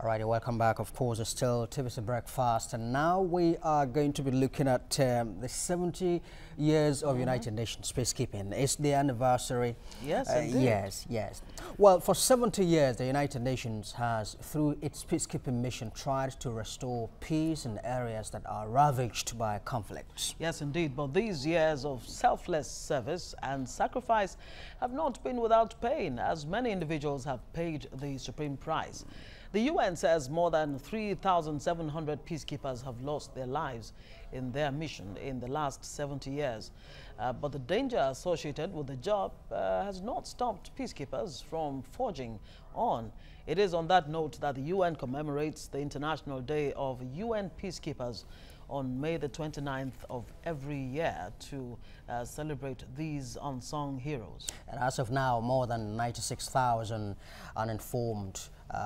Alrighty, welcome back. Of course, it's still TVC Breakfast, and now we are going to be looking at the 70 years of United Nations peacekeeping. It's the anniversary. Yes, indeed. Yes. Well, for 70 years, the United Nations has, through its peacekeeping mission, tried to restore peace in areas that are ravaged by conflicts. Yes, indeed. But these years of selfless service and sacrifice have not been without pain, as many individuals have paid the supreme price. The UN says more than 3,700 peacekeepers have lost their lives in their mission in the last 70 years. But the danger associated with the job has not stopped peacekeepers from forging on. It is on that note that the UN commemorates the International Day of UN Peacekeepers on May the 29th of every year to celebrate these unsung heroes. And as of now, more than 96,000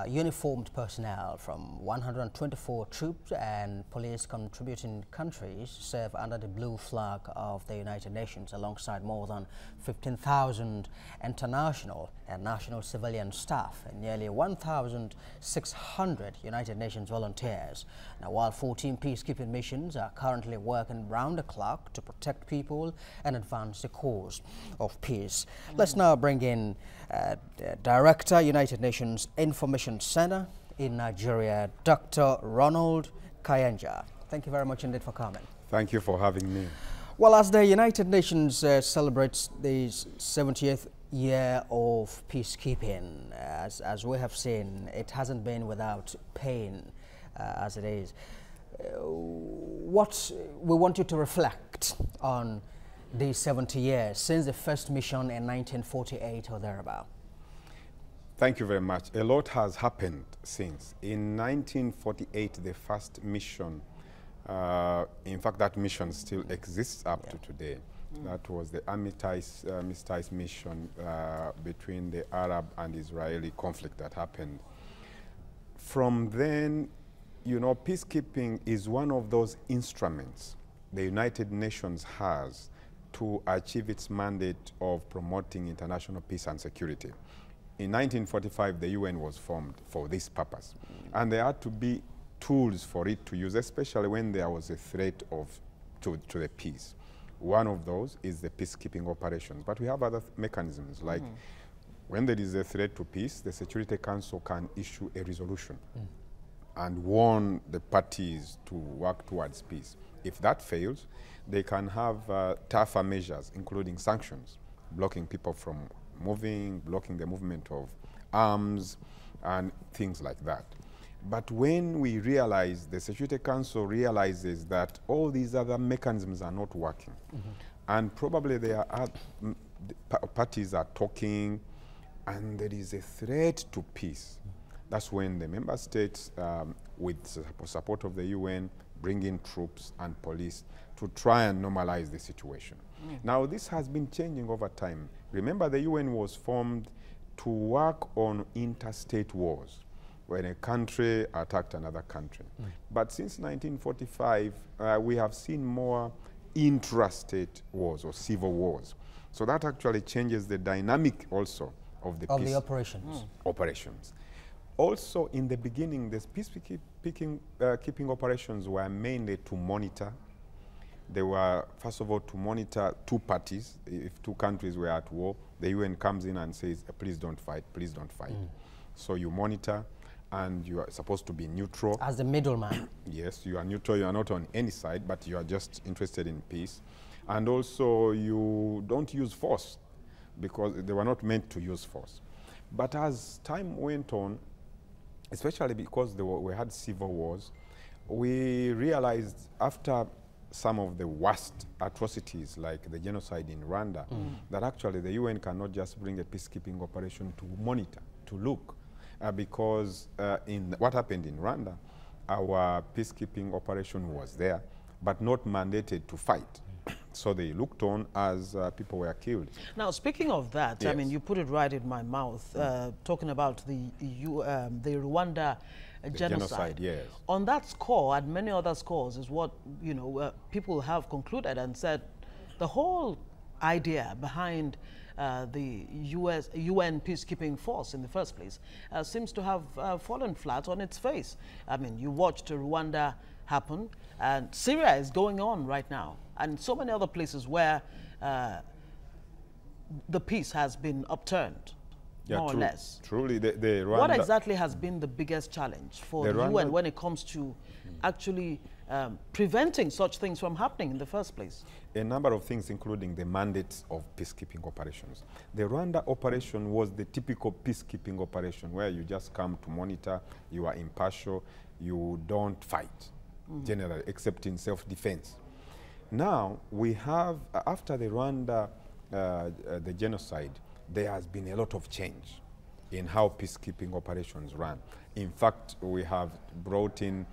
uniformed personnel from 124 troops and police contributing countries serve under the blue flag of the United Nations, alongside more than 15,000 international and national civilian staff and nearly 1,600 United Nations volunteers. Now, while 14 peacekeeping missions are currently working round the clock to protect people and advance the cause of peace. Let's now bring in Director, United Nations Information Center in Nigeria, Dr. Ronald Kayanja. Thank you very much indeed for coming. Thank you for having me. Well, as the United Nations celebrates the 70th year of peacekeeping, as we have seen, it hasn't been without pain as it is. What we want you to reflect on these 70 years since the first mission in 1948 or thereabout. Thank you very much. A lot has happened since. In 1948, the first mission, in fact, that mission still exists up to today. That was the Armistice mission between the Arab and Israeli conflict that happened. From then, you know, peacekeeping is one of those instruments the United Nations has to achieve its mandate of promoting international peace and security. In 1945, the UN was formed for this purpose. And there had to be tools for it to use, especially when there was a threat to the peace. One of those is the peacekeeping operations. But we have other mechanisms, like when there is a threat to peace, the Security Council can issue a resolution and warn the parties to work towards peace. If that fails, they can have tougher measures, including sanctions, blocking people from moving, blocking the movement of arms, and things like that. But when we realize, the Security Council realizes that all these other mechanisms are not working, and probably there are parties are talking, and there is a threat to peace. That's when the member states, with support of the UN, bring in troops and police to try and normalize the situation. Now, this has been changing over time. Remember, the UN was formed to work on interstate wars, when a country attacked another country. But since 1945, we have seen more intrastate wars or civil wars. So that actually changes the dynamic also of the peace operations. Also, in the beginning, the peacekeeping operations were mainly to monitor. They were, first of all, to monitor two parties. If two countries were at war, the UN comes in and says, please don't fight, please don't fight. So you monitor, and you are supposed to be neutral. As the middleman. Yes, you are neutral. You are not on any side, but you are just interested in peace. And also, you don't use force, because they were not meant to use force. But as time went on, especially because we had civil wars, we realized after some of the worst atrocities, like the genocide in Rwanda, that actually the UN cannot just bring a peacekeeping operation to monitor, to look, because in what happened in Rwanda, our peacekeeping operation was there, but not mandated to fight. So they looked on as people were killed. Now, speaking of that, I mean, you put it right in my mouth, talking about the Rwanda genocide. Yes. On that score and many other scores is what, you know, people have concluded and said the whole idea behind the UN peacekeeping force in the first place seems to have fallen flat on its face. I mean, you watched Rwanda happen, and Syria is going on right now, and so many other places where the peace has been upturned, more or less. Truly, the Rwanda... What exactly has been the biggest challenge for the UN when it comes to actually preventing such things from happening in the first place? A number of things, including the mandates of peacekeeping operations. The Rwanda operation was the typical peacekeeping operation where you just come to monitor, you are impartial, you don't fight, generally, except in self-defense. Now, we have, after the Rwanda, the genocide, there has been a lot of change in how peacekeeping operations run. In fact, we have brought in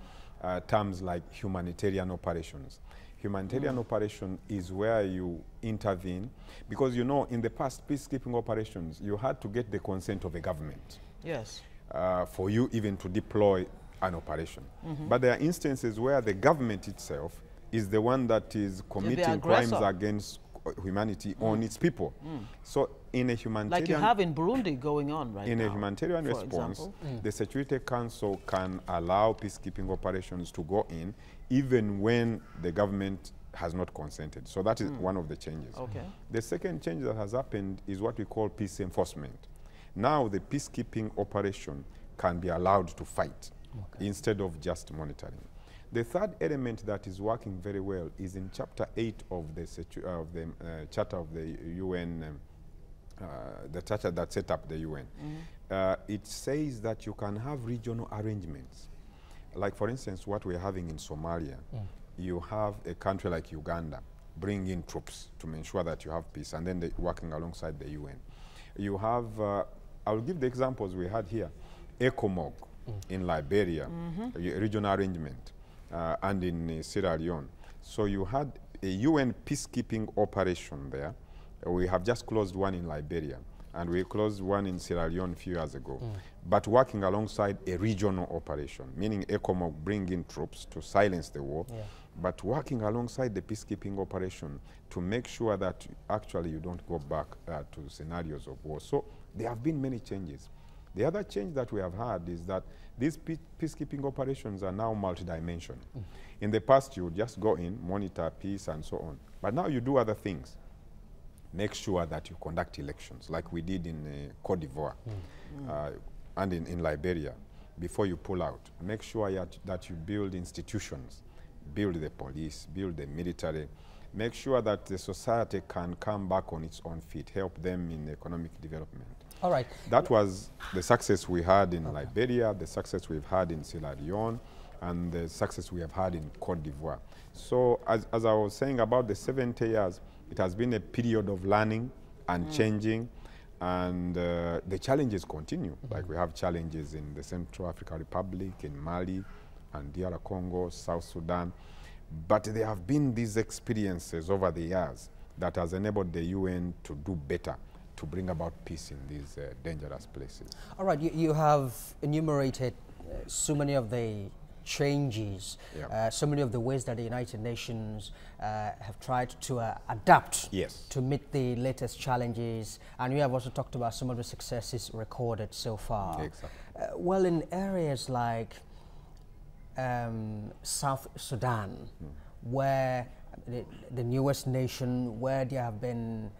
terms like humanitarian operations. Humanitarian operation is where you intervene, because you know in the past peacekeeping operations you had to get the consent of a government. Yes. For you even to deploy an operation. But there are instances where the government itself is the one that is committing crimes against humanity on its people. So in a humanitarian... Like you have in Burundi going on right now. In a humanitarian response, the Security Council can allow peacekeeping operations to go in even when the government has not consented. So that is one of the changes. Okay. The second change that has happened is what we call peace enforcement. Now the peacekeeping operation can be allowed to fight instead of just monitoring. The third element that is working very well is in Chapter 8 of the Charter of the UN, the charter that set up the UN. It says that you can have regional arrangements. Like, for instance, what we're having in Somalia, you have a country like Uganda bring in troops to ensure that you have peace, and then they're working alongside the UN. You have, I'll give the examples we had here, ECOMOG in Liberia, a regional arrangement. And in Sierra Leone. So you had a UN peacekeeping operation there. We have just closed one in Liberia, and we closed one in Sierra Leone a few years ago. But working alongside a regional operation, meaning ECOMOG bring in troops to silence the war, but working alongside the peacekeeping operation to make sure that actually you don't go back to scenarios of war. So there have been many changes. The other change that we have had is that these peacekeeping operations are now multidimensional. In the past, you would just go in, monitor peace and so on. But now you do other things. Make sure that you conduct elections, like we did in Cote d'Ivoire and in Liberia, before you pull out. Make sure that you build institutions, build the police, build the military. Make sure that the society can come back on its own feet, help them in economic development. All right. That was the success we had in Liberia, the success we've had in Sierra Leone, and the success we have had in Cote d'Ivoire. So as I was saying about the 70 years, it has been a period of learning and changing, and the challenges continue. Like we have challenges in the Central African Republic, in Mali, and DR Congo, South Sudan. But there have been these experiences over the years that has enabled the UN to do better, to bring about peace in these dangerous places. All right, you have enumerated so many of the changes, so many of the ways that the United Nations have tried to adapt to meet the latest challenges, and you have also talked about some of the successes recorded so far. Exactly. Well, in areas like South Sudan, where the newest nation, where there have been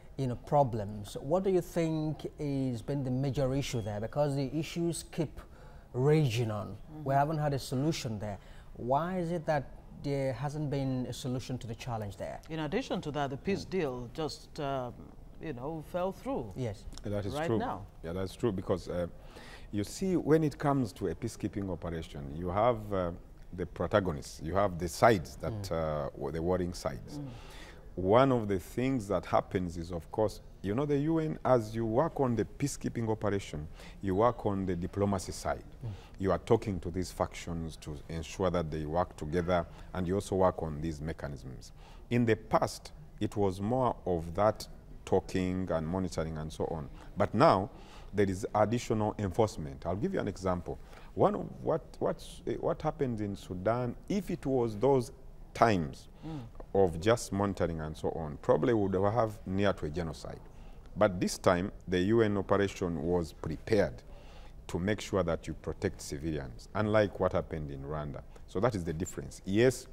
problems, what do you think has been the major issue there? Because the issues keep raging on. We haven't had a solution there. Why is it that there hasn't been a solution to the challenge there? In addition to that, the peace deal just, fell through. Yes. That is right true. Now. Yeah, that's true, because you see, when it comes to a peacekeeping operation, you have the protagonists, you have the sides that, the warring sides. One of the things that happens is, of course, the UN, as you work on the peacekeeping operation, you work on the diplomacy side. You are talking to these factions to ensure that they work together, and you also work on these mechanisms. In the past, it was more of that talking and monitoring and so on. But now, there is additional enforcement. I'll give you an example. One of what happened in Sudan, if it was those times of just monitoring and so on, probably would have near to a genocide. But this time, the UN operation was prepared to make sure that you protect civilians, unlike what happened in Rwanda. So that is the difference. Yes,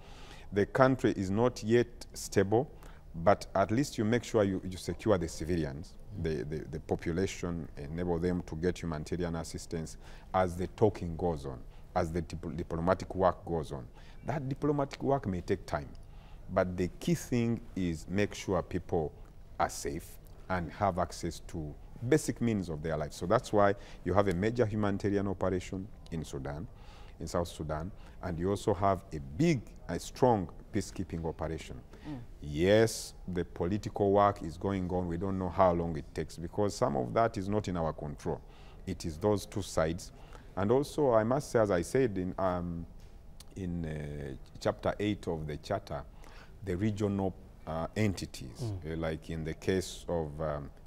the country is not yet stable, but at least you make sure you secure the civilians, the population, enable them to get humanitarian assistance as the talking goes on, as the diplomatic work goes on. That diplomatic work may take time, but the key thing is make sure people are safe and have access to basic means of their lives. So that's why you have a major humanitarian operation in Sudan, in South Sudan, and you also have a strong peacekeeping operation. Yes, the political work is going on. We don't know how long it takes because some of that is not in our control. It is those two sides. And also, I must say, as I said in chapter 8 of the charter, the regional entities, like in the case of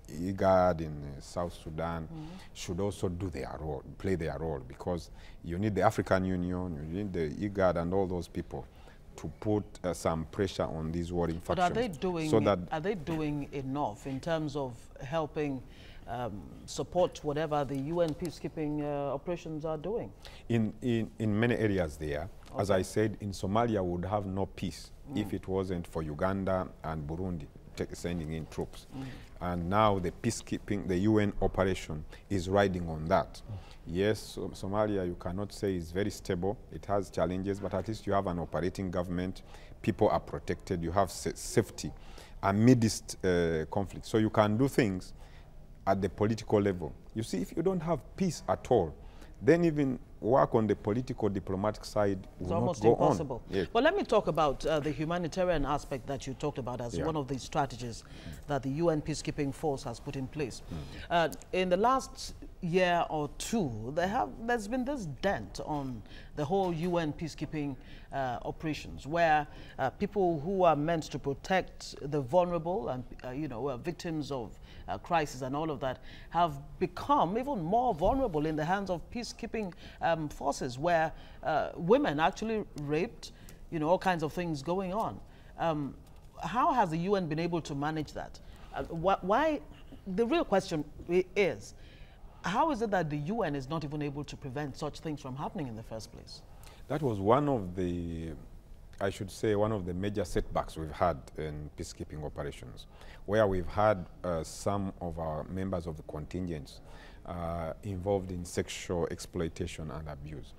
IGAD in South Sudan, should also do their role, play their role, because you need the African Union, you need the IGAD and all those people to put some pressure on these warring factions. But are they doing enough in terms of helping support whatever the UN peacekeeping operations are doing? In many areas there, as I said, in Somalia we would have no peace if it wasn't for Uganda and Burundi sending in troops. And now the peacekeeping, the UN operation is riding on that. Yes, Somalia, you cannot say is very stable. It has challenges, but at least you have an operating government. People are protected. You have safety amidst conflict. So you can do things at the political level. You see, if you don't have peace at all, then even work on the political diplomatic side will almost not go impossible. on. Yes. Well, let me talk about the humanitarian aspect that you talked about as one of the strategies that the UN peacekeeping force has put in place. In the last year or two, there's been this dent on the whole UN peacekeeping operations, where people who are meant to protect the vulnerable and victims of crisis and all of that have become even more vulnerable in the hands of peacekeeping forces, where women actually raped, all kinds of things going on. How has the UN been able to manage that? Why? The real question is, how is it that the UN is not even able to prevent such things from happening in the first place? That was one of the, I should say, one of the major setbacks we've had in peacekeeping operations, where we've had some of our members of the contingents involved in sexual exploitation and abuse.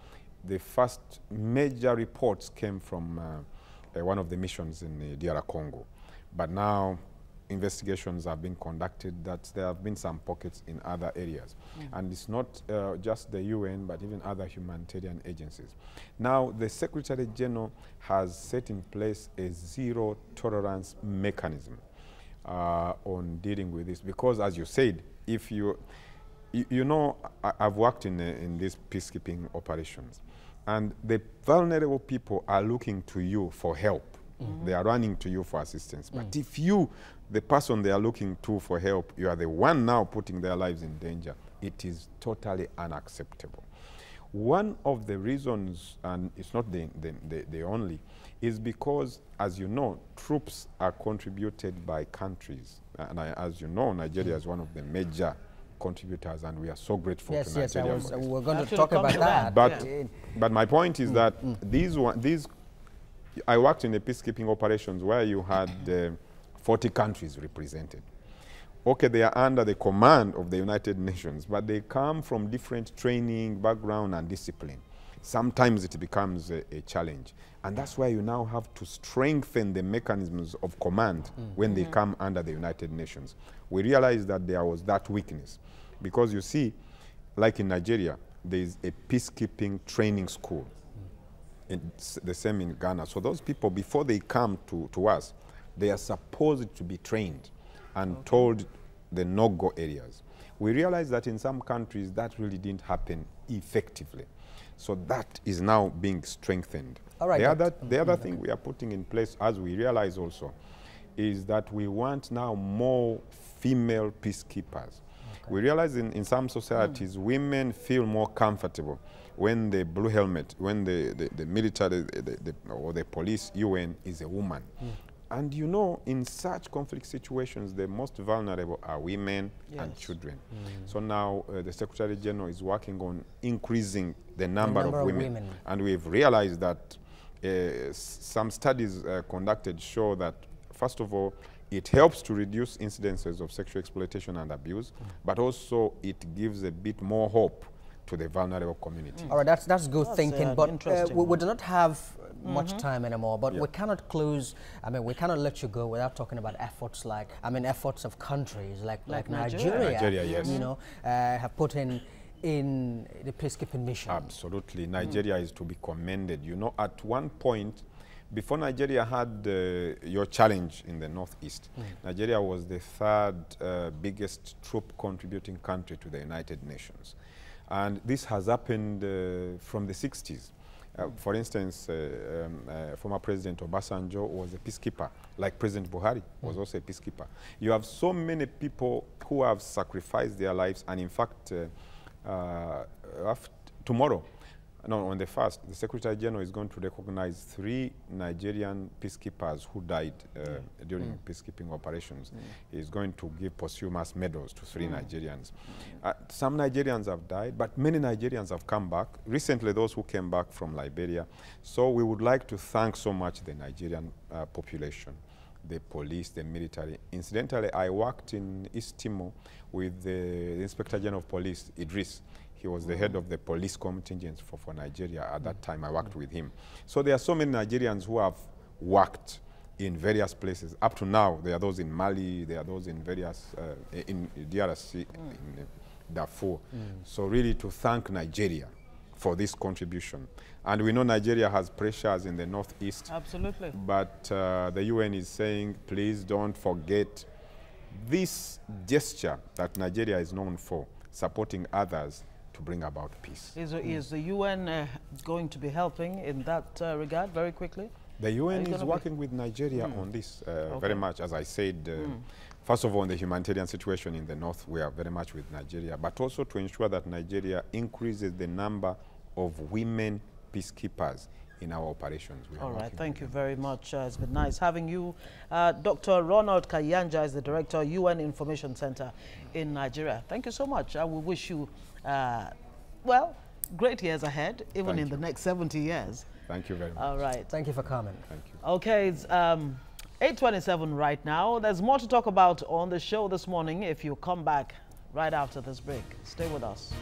The first major reports came from one of the missions in DR Congo, but now investigations have been conducted that there have been some pockets in other areas. And it's not just the UN, but even other humanitarian agencies. Now, the Secretary General has set in place a zero tolerance mechanism on dealing with this, because as you said, if I've worked in these peacekeeping operations, and the vulnerable people are looking to you for help. They are running to you for assistance. But if you, the person they are looking to for help, you are the one now putting their lives in danger, it is totally unacceptable. One of the reasons, and it's not the only, is because, as you know, troops are contributed by countries. And as you know, Nigeria is one of the major contributors, and we are so grateful to Nigeria. Yes, we're going to talk about that. But my point is that I worked in the peacekeeping operations where you had 40 countries represented. Okay, they are under the command of the United Nations, but they come from different training, background, and discipline. Sometimes it becomes a challenge. And that's why you now have to strengthen the mechanisms of command when they come under the United Nations. We realized that there was that weakness. Because you see, like in Nigeria, there is a peacekeeping training school. It's the same in Ghana. So those people, before they come to us, they are supposed to be trained and told the no-go areas. We realized that in some countries that really didn't happen effectively. So that is now being strengthened. All right, the other thing we are putting in place, as we realize also, is that we want now more female peacekeepers. We realize in some societies, women feel more comfortable when the blue helmet, when the military or the police UN is a woman. And you know, in such conflict situations, the most vulnerable are women and children. So now the Secretary General is working on increasing the number of women. And we've realized that some studies conducted show that, first of all, it helps to reduce incidences of sexual exploitation and abuse, but also it gives a bit more hope to the vulnerable community. All right, that's good thinking, but we do not have much time anymore, but we cannot close, I mean, we cannot let you go without talking about efforts like, I mean, efforts of countries like Nigeria. Nigeria, yes. You know, have put in the peacekeeping mission. Absolutely. Nigeria is to be commended. You know, at one point, before Nigeria had your challenge in the northeast, Nigeria was the third biggest troop contributing country to the United Nations. And this has happened from the 60s. For instance, former President Obasanjo was a peacekeeper, like President Buhari was also a peacekeeper. You have so many people who have sacrificed their lives, and in fact, tomorrow, no, on the 1st, the Secretary General is going to recognize 3 Nigerian peacekeepers who died during peacekeeping operations. He's going to give posthumous medals to 3 Nigerians. Some Nigerians have died, but many Nigerians have come back. Recently, those who came back from Liberia. So we would like to thank so much the Nigerian population, the police, the military. Incidentally, I worked in East Timor with the Inspector General of Police, Idris. He was the head of the police contingent for Nigeria. At that time, I worked with him. So there are so many Nigerians who have worked in various places. Up to now, there are those in Mali, there are those in various, in DRC, in Darfur. So really to thank Nigeria for this contribution. And we know Nigeria has pressures in the northeast. Absolutely. But the UN is saying, please don't forget this gesture that Nigeria is known for, supporting others to bring about peace. Is the UN going to be helping in that regard very quickly? The UN is working with Nigeria on this very much. As I said, first of all, in the humanitarian situation in the north, we are very much with Nigeria, but also to ensure that Nigeria increases the number of women peacekeepers in our operations. All right, thank you very much. It's been nice having you. Dr. Ronald Kayanja is the Director, UN Information Center in Nigeria. Thank you so much. I will wish you, well, great years ahead, even in the next 70 years. Thank you very much. All right. Thank you for coming. Thank you. Okay, it's 8:27 right now. There's more to talk about on the show this morning if you come back right after this break. Stay with us.